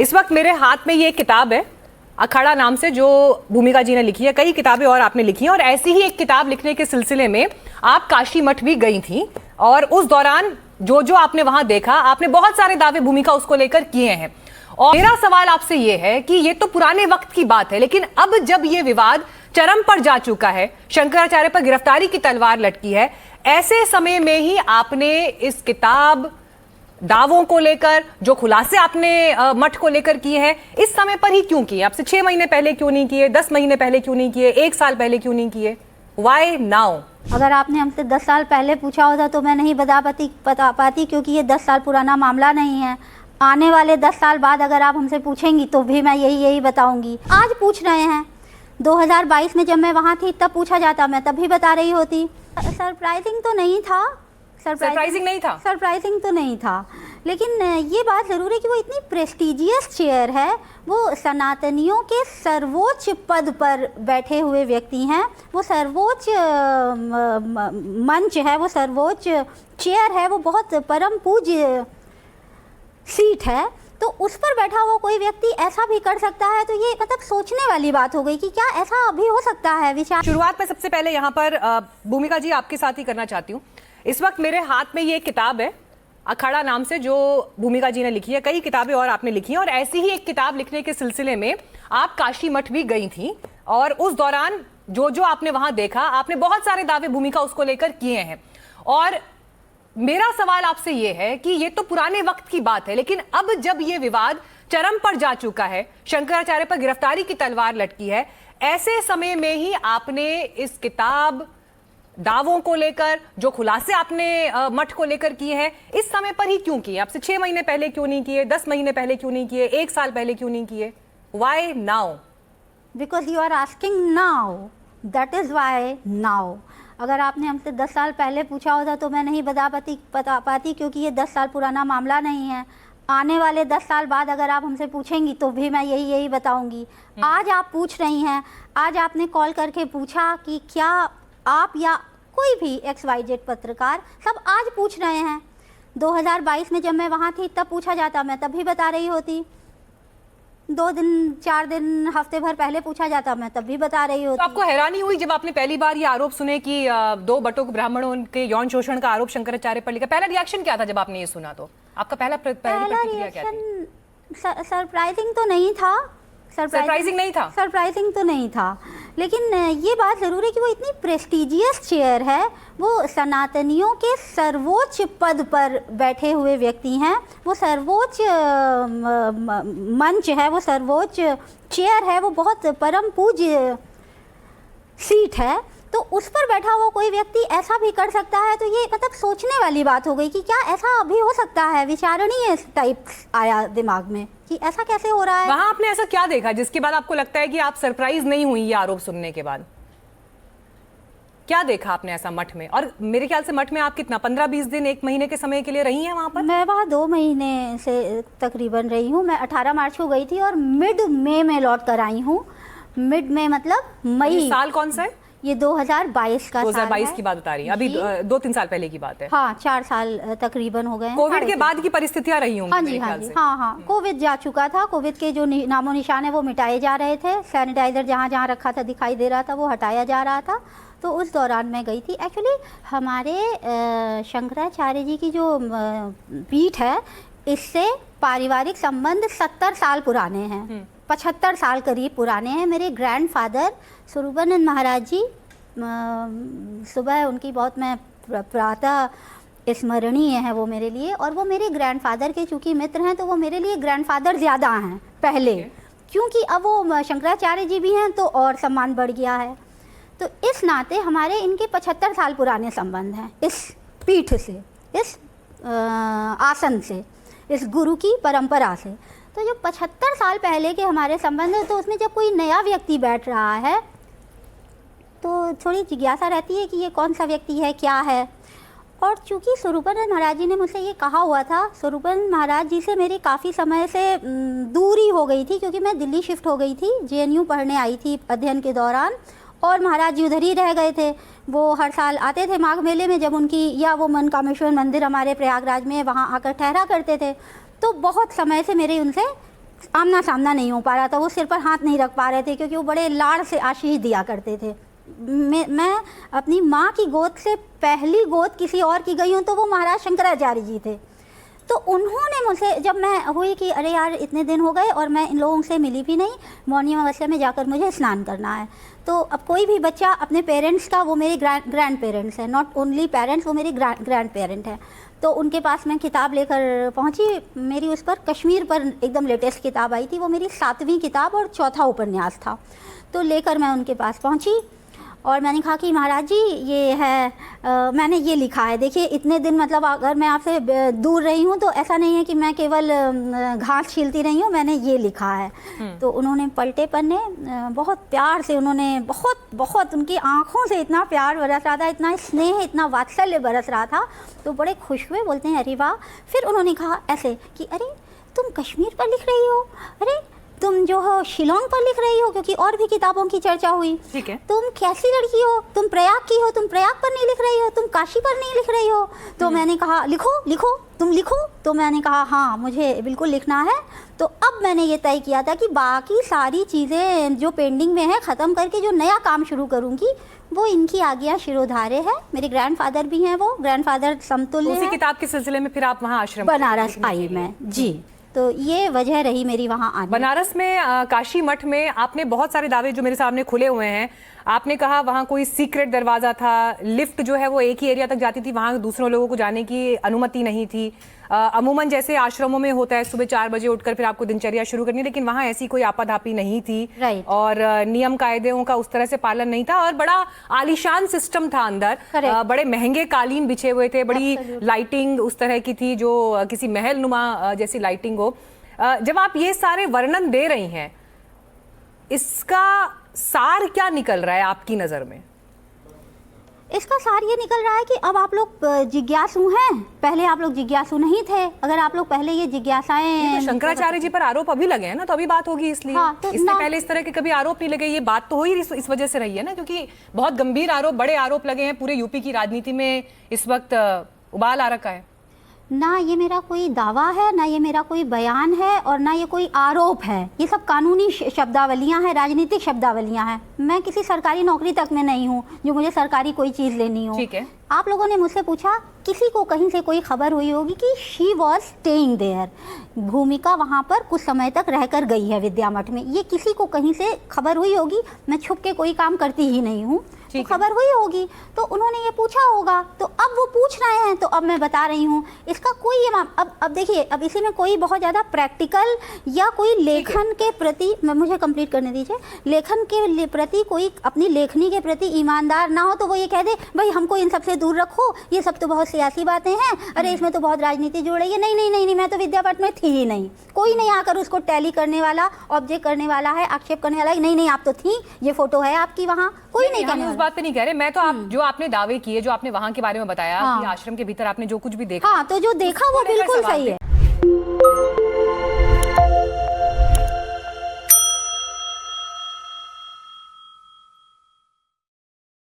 इस वक्त मेरे हाथ में ये एक किताब है अखाड़ा नाम से, जो भूमिका जी ने लिखी है। कई किताबें और आपने लिखी हैं और ऐसी ही एक किताब लिखने के सिलसिले में आप काशी मठ भी गई थी और उस दौरान जो जो आपने वहां देखा, आपने बहुत सारे दावे भूमिका उसको लेकर किए हैं। और मेरा सवाल आपसे ये है कि ये तो पुराने वक्त की बात है, लेकिन अब जब ये विवाद चरम पर जा चुका है, शंकराचार्य पर गिरफ्तारी की तलवार लटकी है, ऐसे समय में ही आपने इस किताब, दावों को लेकर जो खुलासे आपने मठ को लेकर किए हैं, इस समय पर ही क्यों किए? आपसे 6 महीने पहले क्यों नहीं किए? 10 महीने पहले क्यों नहीं किए? 1 साल पहले क्यों नहीं किए? Why now? अगर आपने हमसे 10 साल पहले पूछा होता तो मैं नहीं बता पाती, क्योंकि ये 10 साल पुराना मामला नहीं है। आने वाले 10 साल बाद अगर आप हमसे पूछेंगी तो भी मैं यही बताऊंगी। आज पूछ रहे हैं, 2022 में जब मैं वहाँ थी तब पूछा जाता, मैं तब भी बता रही होती। सरप्राइजिंग तो नहीं था, सरप्राइजिंग तो नहीं था, लेकिन ये बात ज़रूर है कि वो इतनी प्रेस्टिजियस चेयर है, वो सनातनियों के सर्वोच्च पद पर बैठे हुए व्यक्ति हैं, वो सर्वोच्च मंच है, वो सर्वोच्च चेयर है, वो बहुत परम पूज्य सीट है, तो उस पर बैठा हुआ कोई व्यक्ति ऐसा भी कर सकता है, तो ये मतलब सोचने वाली बात हो गई कि क्या ऐसा अभी हो सकता है। विचार शुरुआत में सबसे पहले यहाँ पर भूमिका जी आपके साथ ही करना चाहती हूँ। इस वक्त मेरे हाथ में ये एक किताब है अखाड़ा नाम से, जो भूमिका जी ने लिखी है। कई किताबें और आपने लिखी हैं और ऐसी ही एक किताब लिखने के सिलसिले में आप काशी मठ भी गई थी और उस दौरान जो जो आपने वहां देखा, आपने बहुत सारे दावे भूमिका उसको लेकर किए हैं। और मेरा सवाल आपसे ये है कि ये तो पुराने वक्त की बात है, लेकिन अब जब ये विवाद चरम पर जा चुका है, शंकराचार्य पर गिरफ्तारी की तलवार लटकी है, ऐसे समय में ही आपने इस किताब, दावों को लेकर जो खुलासे आपने मठ को लेकर किए हैं, इस समय पर ही क्यों किए? आपसे 6 महीने पहले क्यों नहीं किए? 10 महीने पहले क्यों नहीं किए? 1 साल पहले क्यों नहीं किए? Why now? Because you are asking now, that is why now. अगर आपने हमसे 10 साल पहले पूछा होता तो मैं नहीं बता पाती, क्योंकि ये 10 साल पुराना मामला नहीं है। आने वाले 10 साल बाद अगर आप हमसे पूछेंगी तो भी मैं यही बताऊंगी। आज आप पूछ रही हैं, आज आपने कॉल करके पूछा कि क्या आप या कोई भी XYZ पत्रकार, सब आज पूछ रहे हैं। 2022 में जब मैं वहाँ थी तब पूछा जाता, मैं तब भी बता रही होती। 2 दिन, 4 दिन, हफ्ते भर पहले पूछा जाता, मैं तब भी बता रही होती। तो आपको हैरानी हुई जब आपने पहली बार ये आरोप सुने कि 2 बटुक ब्राह्मणों के यौन शोषण का आरोप शंकराचार्य पर लिखा? पहला रिएक्शन क्या था जब आपने ये सुना? तो आपका पहला प्रतिक्रिया क्या थी? सरप्राइजिंग तो नहीं था, सरप्राइजिंग तो नहीं था, लेकिन ये बात ज़रूर है कि वो इतनी प्रेस्टिजियस चेयर है, वो सनातनियों के सर्वोच्च पद पर बैठे हुए व्यक्ति हैं, वो सर्वोच्च मंच है, वो सर्वोच्च चेयर है, वो बहुत परम पूज्य सीट है, तो उस पर बैठा हुआ कोई व्यक्ति ऐसा भी कर सकता है, तो ये मतलब सोचने वाली बात हो गई कि क्या ऐसा अभी हो सकता है। विचारणीय टाइप आया दिमाग में कि ऐसा कैसे हो रहा है। वहां आपने ऐसा क्या देखा जिसके बाद आपको लगता है कि आप सरप्राइज नहीं हुई ये आरोप सुनने के बाद? क्या देखा आपने ऐसा मठ में? और मेरे ख्याल से मठ में आप कितना 15-20 दिन, 1 महीने के समय के लिए रही हैं वहां पर? मैं वहाँ 2 महीने से तकरीबन रही हूँ। मैं 18 मार्च को गई थी और मिड मई में लौट कर आई हूँ। मिड मई मतलब मई। साल कौन सा है ये? 2022 का 2022 की बात बता रही हैं, अभी 2-3 साल पहले की बात है। हाँ, 4 साल तकरीबन हो गए। कोविड के बाद की परिस्थितियां रही होंगी। हाँ जी, हाँ, कोविड जा चुका था। कोविड के जो नामो निशान है वो मिटाए जा रहे थे। सैनिटाइजर जहाँ जहाँ रखा था, दिखाई दे रहा था, वो हटाया जा रहा था। तो उस दौरान मैं गई थी। एक्चुअली हमारे शंकराचार्य जी की जो पीठ है, इससे पारिवारिक संबंध 70 साल पुराने हैं, 75 साल करीब पुराने हैं। मेरे ग्रैंडफादर स्वरूपानंद महाराज जी, सुबह उनकी बहुत मैं प्रातः स्मरणीय है वो मेरे लिए, और वो मेरे ग्रैंडफादर के चूँकि मित्र हैं तो वो मेरे लिए ग्रैंडफादर ज़्यादा हैं पहले, क्योंकि अब वो शंकराचार्य जी भी हैं तो और सम्मान बढ़ गया है। तो इस नाते हमारे इनके 75 साल पुराने संबंध हैं इस पीठ से, इस आसन से, इस गुरु की परंपरा से। तो जो 75 साल पहले के हमारे संबंध है, तो उसमें जब कोई नया व्यक्ति बैठ रहा है तो थोड़ी जिज्ञासा रहती है कि ये कौन सा व्यक्ति है, क्या है। और चूँकि स्वरूपानंद महाराज जी ने मुझसे ये कहा हुआ था, स्वरूपानंद महाराज जी से मेरी काफ़ी समय से दूरी हो गई थी, क्योंकि मैं दिल्ली शिफ्ट हो गई थी, JNU पढ़ने आई थी अध्ययन के दौरान, और महाराज जी उधर ही रह गए थे। वो हर साल आते थे माघ मेले में, जब उनकी, या वो मनकामेश्वर मंदिर हमारे प्रयागराज में, वहाँ आकर ठहरा करते थे। तो बहुत समय से मेरी उनसे आमना सामना नहीं हो पा रहा था, वो सिर पर हाथ नहीं रख पा रहे थे क्योंकि वो बड़े लाड़ से आशीष दिया करते थे। मैं अपनी माँ की गोद से पहली गोद किसी और की गई हूँ तो वो महाराज शंकराचार्य जी थे। तो उन्होंने मुझसे, जब मैं हुई कि अरे यार इतने दिन हो गए और मैं इन लोगों से मिली भी नहीं, मौनी अमावस्या में जाकर मुझे स्नान करना है। तो अब कोई भी बच्चा अपने पेरेंट्स का, वो मेरे ग्रैंड पेरेंट्स हैं, नॉट ओनली पेरेंट्स, वो मेरे ग्रैंड पेरेंट हैं, तो उनके पास मैं किताब लेकर पहुंची। मेरी उस पर कश्मीर पर एकदम लेटेस्ट किताब आई थी, वो मेरी 7वीं किताब और चौथा उपन्यास था। तो लेकर मैं उनके पास पहुंची और मैंने कहा कि महाराज जी ये है, मैंने ये लिखा है, देखिए इतने दिन मतलब अगर मैं आपसे दूर रही हूँ तो ऐसा नहीं है कि मैं केवल घास छीलती रही हूँ, मैंने ये लिखा है। तो उन्होंने पलटे पन्ने, बहुत प्यार से उन्होंने, बहुत उनकी आँखों से इतना प्यार बरस रहा था, इतना स्नेह, इतना वात्सल्य बरस रहा था, तो बड़े खुश हुए, बोलते हैं अरे वाह। फिर उन्होंने कहा ऐसे कि अरे तुम कश्मीर पर लिख रही हो, अरे तुम जो हो शिलोंग पर लिख रही हो, क्योंकि और भी किताबों की चर्चा हुई। ठीक है। तुम कैसी लड़की हो, तुम प्रयाग की हो, तुम प्रयाग पर नहीं लिख रही हो, तुम काशी पर नहीं लिख रही हो। तो मैंने कहा लिखो लिखो, तुम लिखो। तो मैंने कहा हाँ मुझे बिल्कुल लिखना है। तो अब मैंने ये तय किया था कि बाकी सारी चीज़ें जो पेंडिंग में है ख़त्म करके जो नया काम शुरू करूँगी वो इनकी आज्ञा शिरोधार्य है। मेरे ग्रैंडफादर भी हैं, वो ग्रैंडफादर समतुल्य उसी है। किताब के सिलसिले में फिर आप वहाँ आश्रम बनारस आई मैं जी, तो ये वजह रही मेरी वहाँ आने। बनारस में काशी मठ में आपने बहुत सारे दावे जो मेरे सामने खुले हुए हैं। आपने कहा वहाँ कोई सीक्रेट दरवाजा था, लिफ्ट जो है वो एक ही एरिया तक जाती थी, वहाँ दूसरों लोगों को जाने की अनुमति नहीं थी। अमूमन जैसे आश्रमों में होता है सुबह 4 बजे उठकर फिर आपको दिनचर्या शुरू करनी, लेकिन वहाँ ऐसी कोई आपाधापी नहीं थी। Right. और नियम कायदों का उस तरह से पालन नहीं था और बड़ा आलीशान सिस्टम था अंदर। बड़े महंगे कालीन बिछे हुए थे, बड़ी लाइटिंग उस तरह की थी जो किसी महल नुमा जैसी लाइटिंग हो। जब आप ये सारे वर्णन दे रही हैं, इसका सार क्या निकल रहा है आपकी नज़र में? इसका सार ये निकल रहा है कि अब आप लोग जिज्ञासु हैं, पहले आप लोग जिज्ञासु नहीं थे। अगर आप लोग पहले ये जिज्ञासाएं, तो शंकराचार्य जी पर आरोप अभी लगे हैं ना, तो अभी बात होगी इसलिए। हाँ, तो इससे पहले इस तरह के कभी आरोप नहीं लगे। ये बात तो हो ही इस वजह से रही है ना, क्योंकि बहुत गंभीर आरोप, बड़े आरोप लगे हैं। पूरे यूपी की राजनीति में इस वक्त उबाल आ रखा है। ना ये मेरा कोई दावा है, ना ये मेरा कोई बयान है, और ना ये कोई आरोप है। ये सब कानूनी शब्दावलियां हैं, राजनीतिक शब्दावलियां हैं। मैं किसी सरकारी नौकरी तक में नहीं हूँ जो मुझे सरकारी कोई चीज़ लेनी हो। ठीक है। आप लोगों ने मुझसे पूछा, किसी को कहीं से कोई खबर हुई होगी कि शी वॉज स्टेइंग देयर, भूमिका वहाँ पर कुछ समय तक रहकर गई है विद्या मठ में। ये किसी को कहीं से खबर हुई होगी। मैं छुप के कोई काम करती ही नहीं हूँ, तो खबर हुई होगी तो उन्होंने ये पूछा होगा, तो अब वो पूछ रहे हैं तो अब मैं बता रही हूँ। इसका कोई ये अब देखिए, अब इसी में कोई बहुत ज़्यादा प्रैक्टिकल या कोई लेखन के प्रति, मुझे कंप्लीट करने दीजिए, लेखन के प्रति कोई अपनी लेखनी के प्रति ईमानदार ना हो तो वो ये कह दे भाई हमको इन सबसे दूर रखो, ये सब तो बहुत सियासी बातें हैं, अरे इसमें तो बहुत राजनीति जुड़ रही है। नहीं नहीं नहीं नहीं, मैं तो विद्या मठ में थी ही नहीं। कोई नहीं आकर उसको टैली करने वाला, ऑब्जेक्ट करने वाला है, आक्षेप करने वाला है, नहीं नहीं आप तो थी, ये फोटो है आपकी वहाँ, कोई नहीं कहने वाला। उस बात पे नहीं कह रहे। मैं तो आप जो आपने दावे किए, जो आपने वहाँ के बारे में बताया कि आश्रम के भीतर आपने जो कुछ भी देखा, हाँ, तो जो देखा वो बिल्कुल सही है।